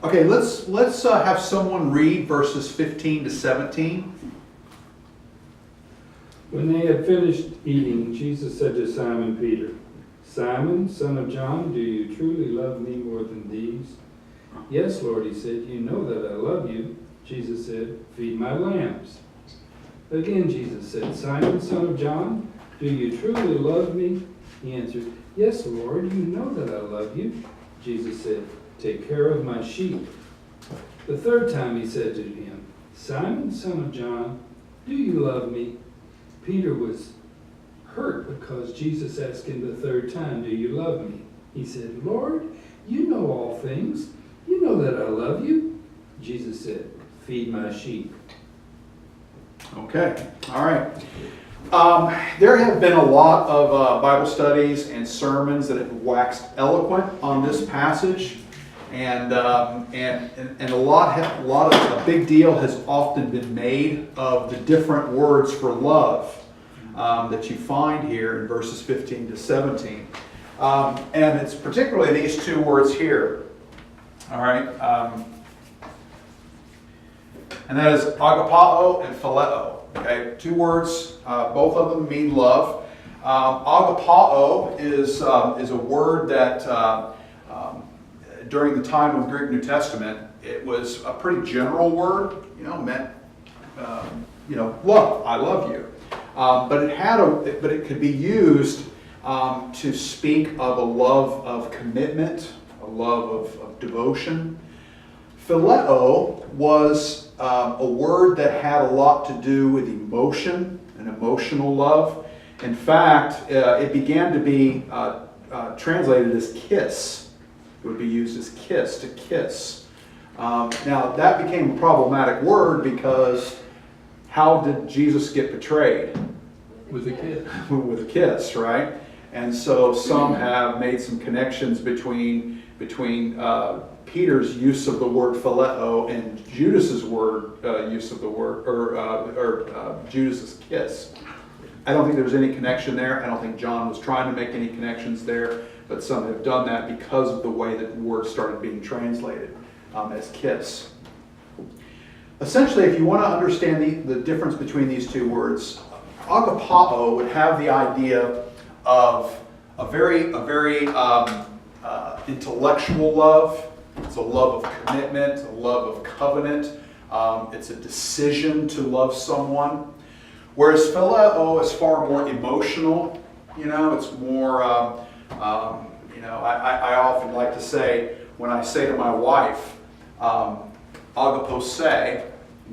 Okay, let's have someone read verses 15 to 17. When they had finished eating, Jesus said to Simon Peter, "Simon, son of John, do you truly love me more than these?" "Yes, Lord," he said, "you know that I love you." Jesus said, "Feed my lambs." Again Jesus said, "Simon, son of John, do you truly love me?" He answered, "Yes, Lord, you know that I love you." Jesus said, "Take care of my sheep." The third time he said to him, "Simon, son of John, do you love me?" Peter was hurt because Jesus asked him the third time, "Do you love me?" He said, "Lord, you know all things. You know that I love you." Jesus said, "Feed my sheep." Okay, all right. There have been a lot of Bible studies and sermons that have waxed eloquent on this passage, and a big deal has often been made of the different words for love that you find here in verses 15 to 17, and it's particularly these two words here. All right, and that is agapao and phileo. Okay, two words, both of them mean love. Agapao is a word that during the time of the Greek New Testament, it was a pretty general word. Meant love. I love you. But it could be used to speak of a love of commitment, a love of devotion. Phileo was a word that had a lot to do with emotion and emotional love. In fact, it began to be translated as kiss. It would be used as kiss, to kiss. Now, that became a problematic word because how did Jesus get betrayed? With a kiss. With a kiss, right? And so some have made some connections between Peter's use of the word phileo and Judas's use of the word, or Judas's kiss. I don't think there's any connection there. I don't think John was trying to make any connections there, but some have done that because of the way that the word started being translated as kiss. Essentially, if you want to understand the difference between these two words, agapao would have the idea of a very intellectual love. It's a love of commitment, a love of covenant. It's a decision to love someone. Whereas phileo is far more emotional. It's more. I often like to say, when I say to my wife, agapose,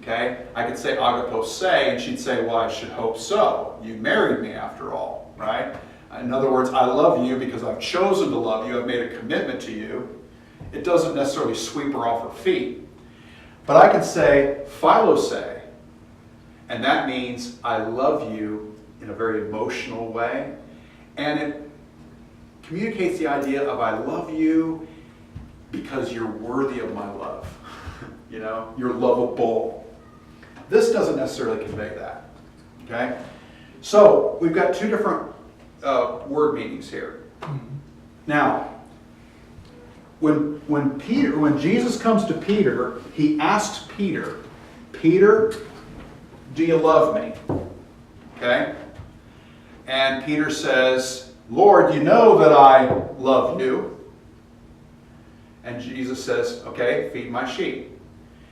okay, I could say agapose, and she'd say, "Well, I should hope so. You married me after all, right?" In other words, I love you because I've chosen to love you. I've made a commitment to you. It doesn't necessarily sweep her off her feet. But I could say philose, and that means I love you in a very emotional way. And it communicates the idea of I love you because you're worthy of my love. You're lovable. This doesn't necessarily convey that. Okay? So we've got two different word meanings here. Now, when Jesus comes to Peter, he asks Peter, "Peter, do you love me?" Okay? And Peter says, "Lord, you know that I love you." And Jesus says, "Okay, feed my sheep."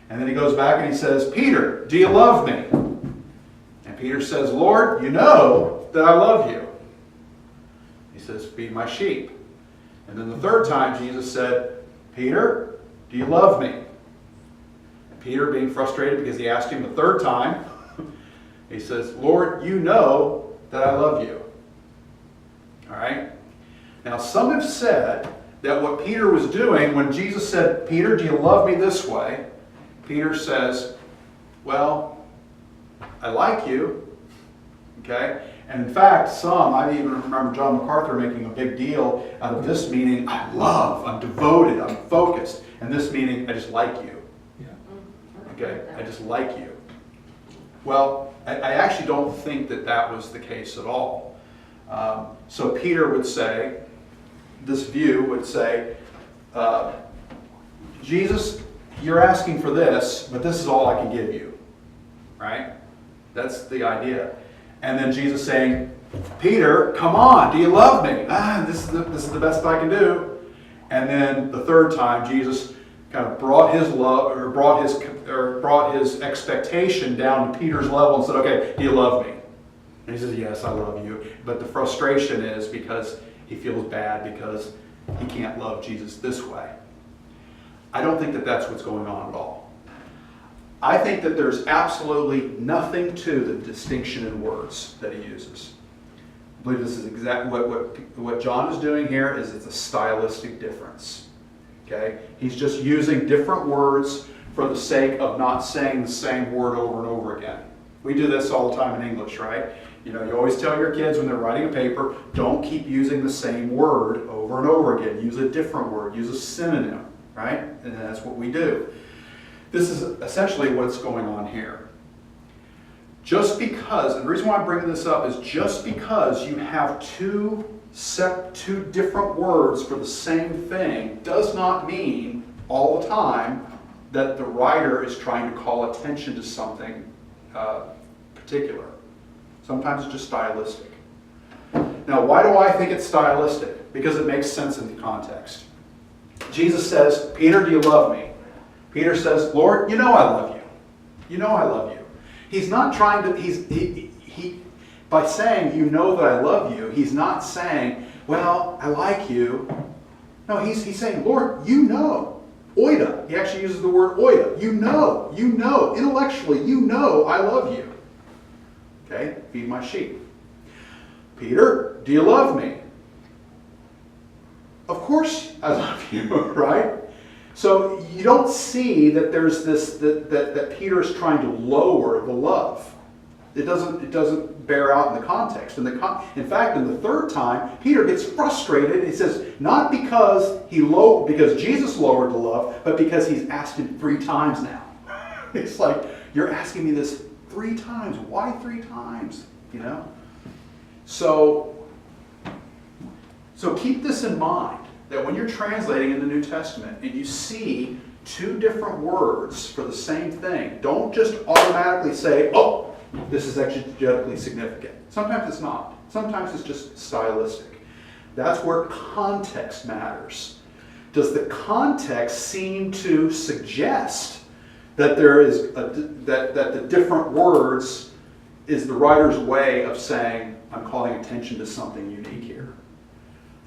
And then he goes back and he says, "Peter, do you love me?" And Peter says, "Lord, you know that I love you." He says, "Feed my sheep." And then the third time Jesus said, "Peter, do you love me?" And Peter, being frustrated because he asked him the third time, he says, "Lord, you know that I love you." All right? Now, some have said that what Peter was doing when Jesus said, "Peter, do you love me this way?" Peter says, "Well, I like you." Okay? And in fact, I even remember John MacArthur making a big deal out of this meaning, I love, I'm devoted, I'm focused. And this meaning, I just like you. Yeah. Okay? I just like you. Well, I actually don't think that was the case at all. So Peter would say, this view would say, Jesus, you're asking for this, but this is all I can give you. Right? That's the idea. And then Jesus saying, Peter, come on, do you love me? This is the best I can do. And then the third time, Jesus kind of brought his love, or brought his expectation down to Peter's level and said, okay, do you love me? And he says, yes, I love you. But the frustration is because he feels bad because he can't love Jesus this way. I don't think that that's what's going on at all. I think that there's absolutely nothing to the distinction in words that he uses. I believe this is exactly what John is doing here is it's a stylistic difference. Okay? He's just using different words for the sake of not saying the same word over and over again. We do this all the time in English, right? You know, you always tell your kids when they're writing a paper, don't keep using the same word over and over again. Use a different word. Use a synonym, right? And that's what we do. This is essentially what's going on here. Just because, and the reason why I'm bringing this up is just because you have two different words for the same thing does not mean all the time that the writer is trying to call attention to something particular. Sometimes it's just stylistic. Now, why do I think it's stylistic? Because it makes sense in the context. Jesus says, Peter, do you love me? Peter says, Lord, you know I love you. You know I love you. He's not trying to, by saying, you know that I love you, he's not saying, well, I like you. No, he's saying, Lord, you know. Oida. He actually uses the word oida. You know, intellectually, you know I love you. Okay, feed my sheep. Peter, do you love me? Of course I love you, right? So you don't see that there's this, that Peter is trying to lower the love. It doesn't bear out in the context. In fact, in the third time, Peter gets frustrated. He says, not because because Jesus lowered the love, but because he's asked him 3 times now. It's like, you're asking me this 3 times. Why 3 times? You know? So keep this in mind, that when you're translating in the New Testament and you see 2 different words for the same thing, don't just automatically say, oh, this is exegetically significant. Sometimes it's not. Sometimes it's just stylistic. That's where context matters. Does the context seem to suggest that there is that the different words is the writer's way of saying, I'm calling attention to something unique here?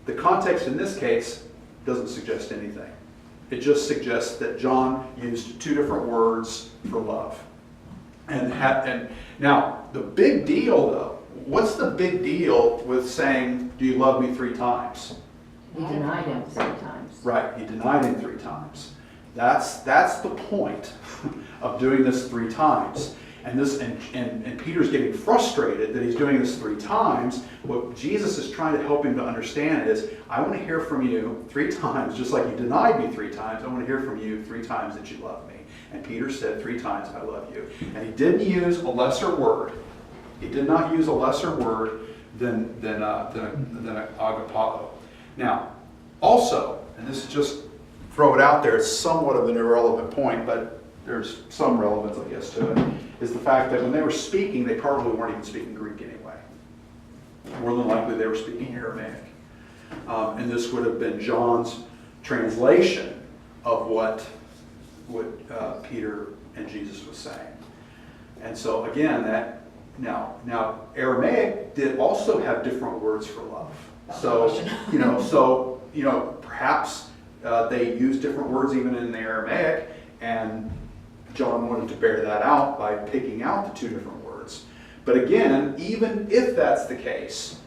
The context in this case doesn't suggest anything. It just suggests that John used 2 different words for love. And now, the big deal though, what's the big deal with saying, do you love me 3 times? He denied him 3 times. Right, he denied him 3 times. That's the point of doing this 3 times. And Peter's getting frustrated that he's doing this 3 times. What Jesus is trying to help him to understand is, I want to hear from you 3 times, just like you denied me 3 times. I want to hear from you 3 times that you love me. And Peter said 3 times, I love you. And he didn't use a lesser word. He did not use a lesser word than agapao. Now, also, and this is just throw it out there, it's somewhat of an irrelevant point, but there's some relevance, I guess, to it, is the fact that when they were speaking, they probably weren't even speaking Greek anyway. More than likely, they were speaking Aramaic. And this would have been John's translation of what Peter and Jesus was saying. And so again, now Aramaic did also have different words for love. So perhaps they used different words even in the Aramaic, and John wanted to bear that out by picking out the 2 different words. But again, even if that's the case,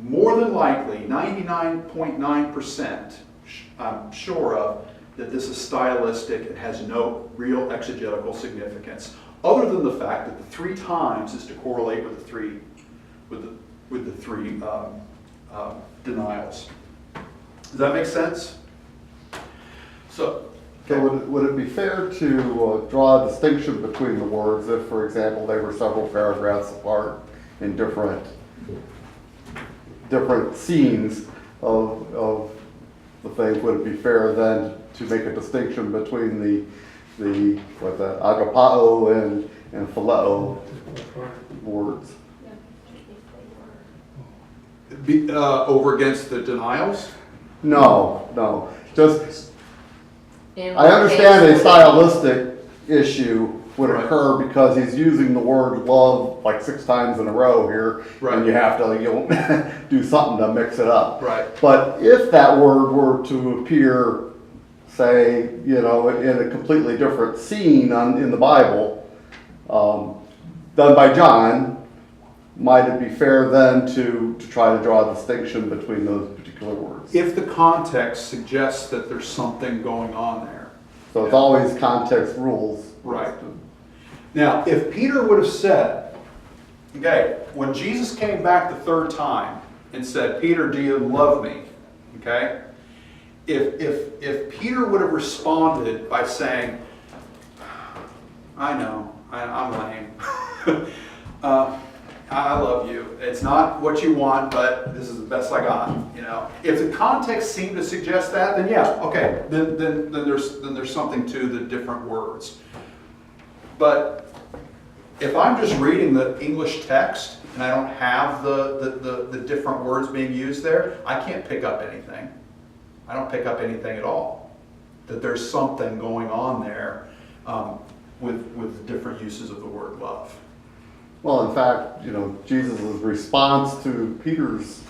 more than likely, 99.9%, I'm sure of, that this is stylistic. It has no real exegetical significance, other than the fact that the 3 times is to correlate with the 3 denials. Does that make sense? So, Okay, would it be fair to draw a distinction between the words if, for example, they were several paragraphs apart in different scenes of the things? Would it be fair then to make a distinction between the agapao and phileo words. Over against the denials? No, just, In I what understand a case- stylistic issue would Right. occur because he's using the word love like 6 times in a row here. Right. And you have to, do something to mix it up. Right. But if that word were to appear, say, in a completely different scene in the Bible, done by John, might it be fair then to try to draw a distinction between those particular words? If the context suggests that there's something going on there. So it's always context rules. Right. Now, if Peter would have said, okay, when Jesus came back the third time and said, Peter, do you love me? Okay? If Peter would have responded by saying, I know, I'm lame. I love you. It's not what you want, but this is the best I got. If the context seemed to suggest that, then yeah, okay. Then there's something to the different words. But if I'm just reading the English text and I don't have the different words being used there, I can't pick up anything. I don't pick up anything at all. That there's something going on there with different uses of the word love. Well, in fact, Jesus' response to Peter's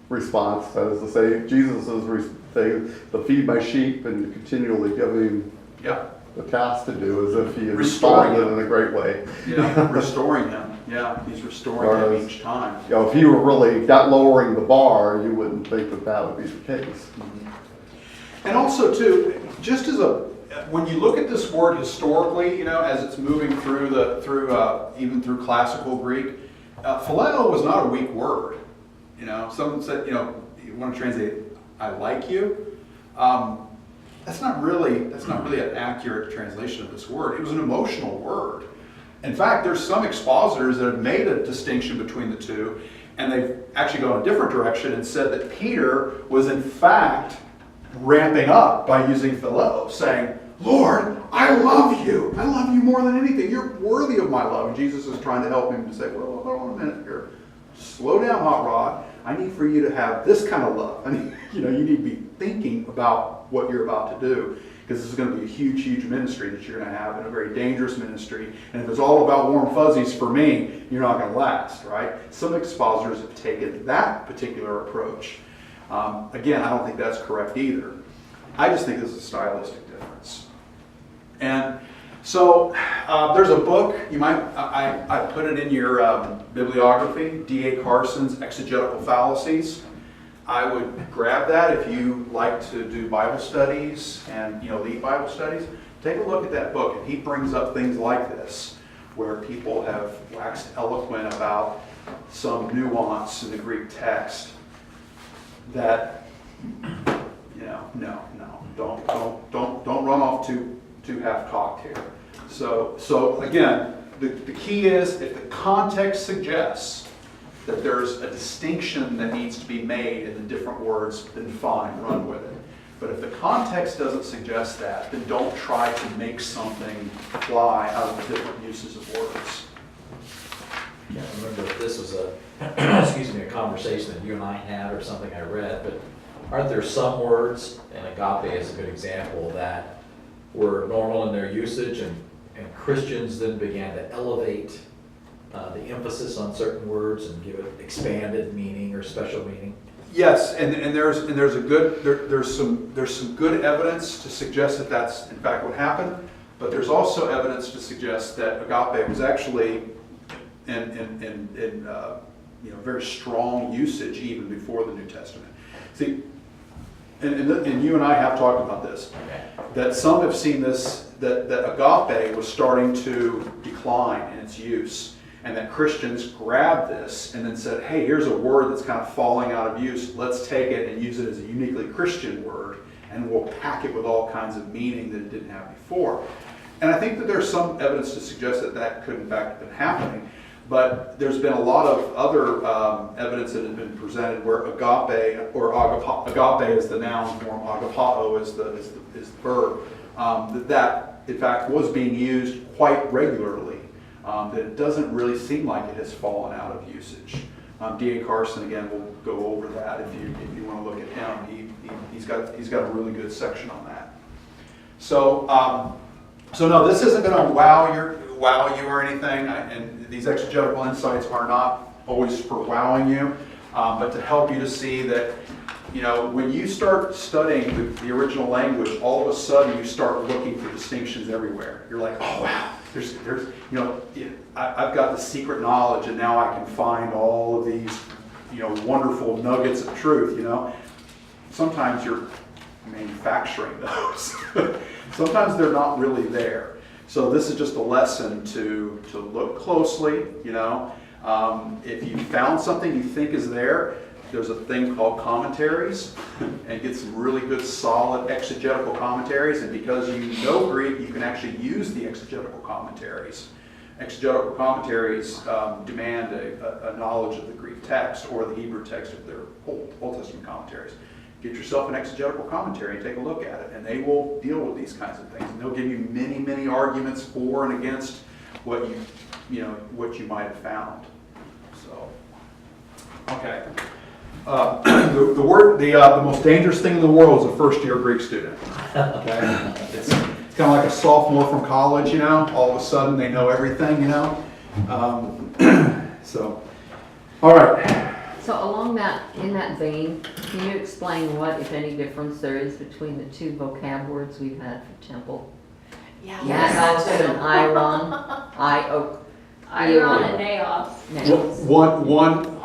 response, that is to say, Jesus is saying to feed my sheep and continually giving Yeah. the task to do as if he had Restoring responded him. in a great way. Yeah, restoring him. Yeah, he's restoring him Whereas, each time. If he were really lowering the bar, you wouldn't think that would be the case. And also too, just as when you look at this word historically, as it's moving even through classical Greek, phileo was not a weak word. Someone said, you want to translate, I like you. That's not really an accurate translation of this word. It was an emotional word. In fact, there's some expositors that have made a distinction between the two, and they've actually gone a different direction and said that Peter was in fact ramping up by using phileo, saying, Lord, I love you. I love you more than anything. You're worthy of my love. And Jesus is trying to help him to say, well, hold on a minute here. Slow down, hot rod. I need for you to have this kind of love. You need to be thinking about what you're about to do, because this is going to be a huge, huge ministry that you're going to have, and a very dangerous ministry. And if it's all about warm fuzzies for me, you're not going to last, right? Some expositors have taken that particular approach. Again, I don't think that's correct either. I just think this is a stylistic difference. And so there's a book, I put it in your bibliography, D.A. Carson's Exegetical Fallacies. I would grab that if you like to do Bible studies and lead Bible studies. Take a look at that book, and he brings up things like this, where people have waxed eloquent about some nuance in the Greek text that don't run off too half-cocked here. So again, the key is, if the context suggests that there's a distinction that needs to be made in the different words, then fine, run with it. But if the context doesn't suggest that, then don't try to make something fly out of the different uses of words. I can't remember if this was a a conversation that you and I had or something I read, but aren't there some words, and agape is a good example, that were normal in their usage, and Christians then began to elevate the emphasis on certain words and give it expanded meaning or special meaning? Yes, and there's some good evidence to suggest that that's in fact what happened, but there's also evidence to suggest that agape was actually in very strong usage even before the New Testament. See, and you and I have talked about this, that some have seen this, that agape was starting to decline in its use, and that Christians grabbed this and then said, hey, here's a word that's kind of falling out of use. Let's take it and use it as a uniquely Christian word, and we'll pack it with all kinds of meaning that it didn't have before. And I think that there's some evidence to suggest that that could in fact have been happening. But there's been a lot of other evidence that has been presented where agape, or agape is the noun form, agapao is the verb, that in fact was being used quite regularly. That it doesn't really seem like it has fallen out of usage. D.A. Carson, again, will go over that if you want to look at him. He's got a really good section on that. So no, this isn't going to wow you or anything, and these exegetical insights are not always for wowing you, but to help you to see that, you know, when you start studying the original language, all of a sudden you start looking for distinctions everywhere. You're like, oh wow, there's you know, I've got the secret knowledge, and now I can find all of these, you know, wonderful nuggets of truth. You know, sometimes you're manufacturing those. Sometimes they're not really there. So this is just a lesson to look closely, you know. If you found something you think is there, there's a thing called commentaries, and get some really good solid exegetical commentaries. And because you know Greek, you can actually use the exegetical commentaries. Exegetical commentaries demand a knowledge of the Greek text or the Hebrew text of their Old Testament commentaries. Get yourself an exegetical commentary and take a look at it, and they will deal with these kinds of things. And they'll give you many, many arguments for and against what you might have found. So, okay. The most dangerous thing in the world is a first-year Greek student. Okay, it's kind of like a sophomore from college. You know, all of a sudden they know everything. You know, so all right. So in that vein, can you explain what, if any, difference there is between the two vocab words we've had for temple? Yeah. Naos and Iron. Iron and Naos. Naos. One.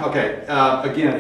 Okay. Again.